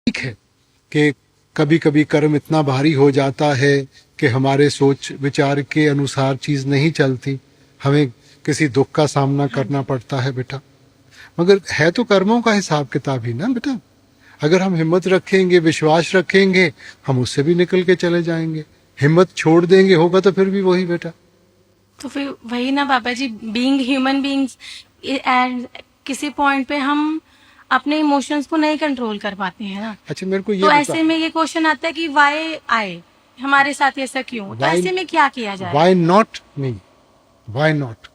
ठीक है कि कभी कभी कर्म इतना भारी हो जाता है कि हमारे सोच विचार के अनुसार चीज नहीं चलती, हमें किसी दुख का सामना करना पड़ता है बेटा, मगर है तो कर्मों का हिसाब किताब ही ना बेटा। अगर हम हिम्मत रखेंगे, विश्वास रखेंगे, हम उससे भी निकल के चले जाएंगे। हिम्मत छोड़ देंगे होगा तो फिर भी वही बेटा। तो फिर वही ना पापा जी, बीइंग ह्यूमन बीइंग्स, एंड किसी पॉइंट पे हम अपने इमोशंस को नहीं कंट्रोल कर पाते हैं ना। अच्छा मेरे को ये तो बता, ऐसे में ये क्वेश्चन आता है कि वाई आए हमारे साथ ऐसा क्यों, तो ऐसे में क्या किया जाए? Why not me, why not?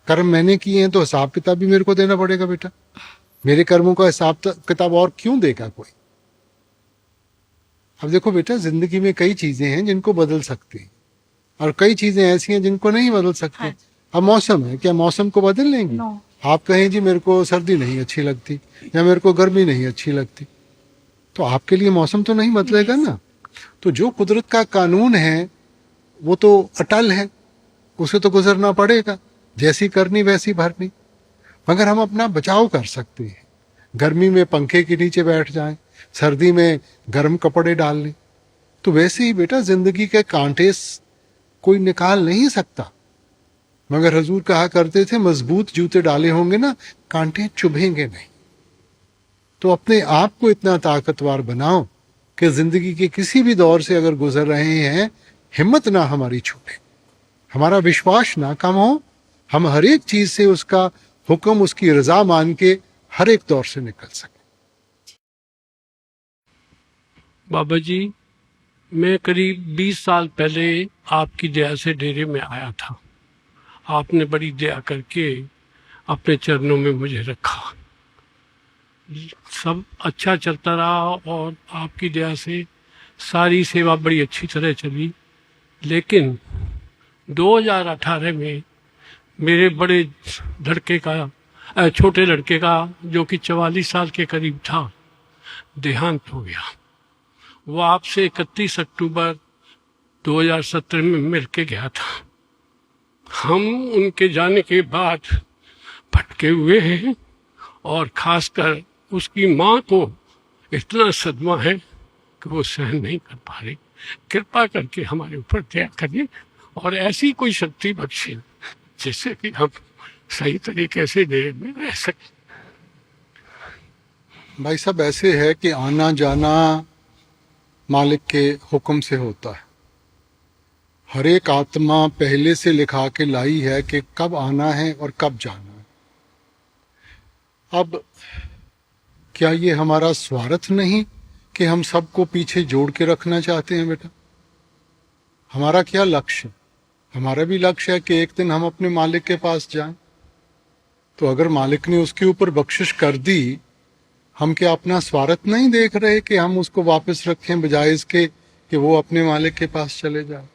कर्म मैंने किए हैं तो हिसाब किताब भी मेरे को देना पड़ेगा बेटा। मेरे कर्मों का हिसाब किताब और क्यों देगा कोई? अब देखो बेटा, जिंदगी में कई चीजें हैं जिनको बदल सकते हैं और कई चीजें ऐसी हैं जिनको नहीं बदल सकते। हाँ। अब मौसम है, क्या मौसम को बदल लेंगे? No. आप कहें जी मेरे को सर्दी नहीं अच्छी लगती या मेरे को गर्मी नहीं अच्छी लगती, तो आपके लिए मौसम तो नहीं बदलेगा ना। तो जो कुदरत का कानून है वो तो अटल है, उसे तो गुजरना पड़ेगा, जैसी करनी वैसी भरनी। मगर हम अपना बचाव कर सकते हैं। गर्मी में पंखे के नीचे बैठ जाएं, सर्दी में गर्म कपड़े डाल लें। तो वैसे ही बेटा जिंदगी के कांटे कोई निकाल नहीं सकता, मगर हजूर कहा करते थे मजबूत जूते डाले होंगे ना, कांटे चुभेंगे नहीं। तो अपने आप को इतना ताकतवर बनाओ कि जिंदगी के किसी भी दौर से अगर गुजर रहे हैं, हिम्मत ना हमारी छूटे, हमारा विश्वास ना कम हो, हम हर एक चीज से उसका हुक्म, उसकी रजा मान के हर एक दौर से निकल सके। बाबा जी, मैं करीब 20 साल पहले आपकी दया से डेरे में आया था। आपने बड़ी दया करके अपने चरणों में मुझे रखा। सब अच्छा चलता रहा और आपकी दया से सारी सेवा बड़ी अच्छी तरह चली। लेकिन 2018 में मेरे बड़े लड़के का, छोटे लड़के का, जो कि 44 साल के करीब था, देहांत हो गया। वो आपसे 31 अक्टूबर 2017 में मिल के गया था। हम उनके जाने के बाद भटके हुए हैं और खासकर उसकी माँ को इतना सदमा है कि वो सहन नहीं कर पा रही। कृपा करके हमारे ऊपर दया करिए और ऐसी कोई शक्ति बख्शे जिससे कि हम सही तरीके से डेरे में रह सकें। भाई साहब, ऐसे है कि आना जाना मालिक के हुक्म से होता है। हर एक आत्मा पहले से लिखा के लाई है कि कब आना है और कब जाना है। अब क्या ये हमारा स्वार्थ नहीं कि हम सबको पीछे जोड़ के रखना चाहते हैं बेटा? हमारा क्या लक्ष्य? हमारा भी लक्ष्य है कि एक दिन हम अपने मालिक के पास जाएं। तो अगर मालिक ने उसके ऊपर बख्शिश कर दी, हम क्या अपना स्वार्थ नहीं देख रहे कि हम उसको वापस रखें बजाय इसके कि वो अपने मालिक के पास चले जाए?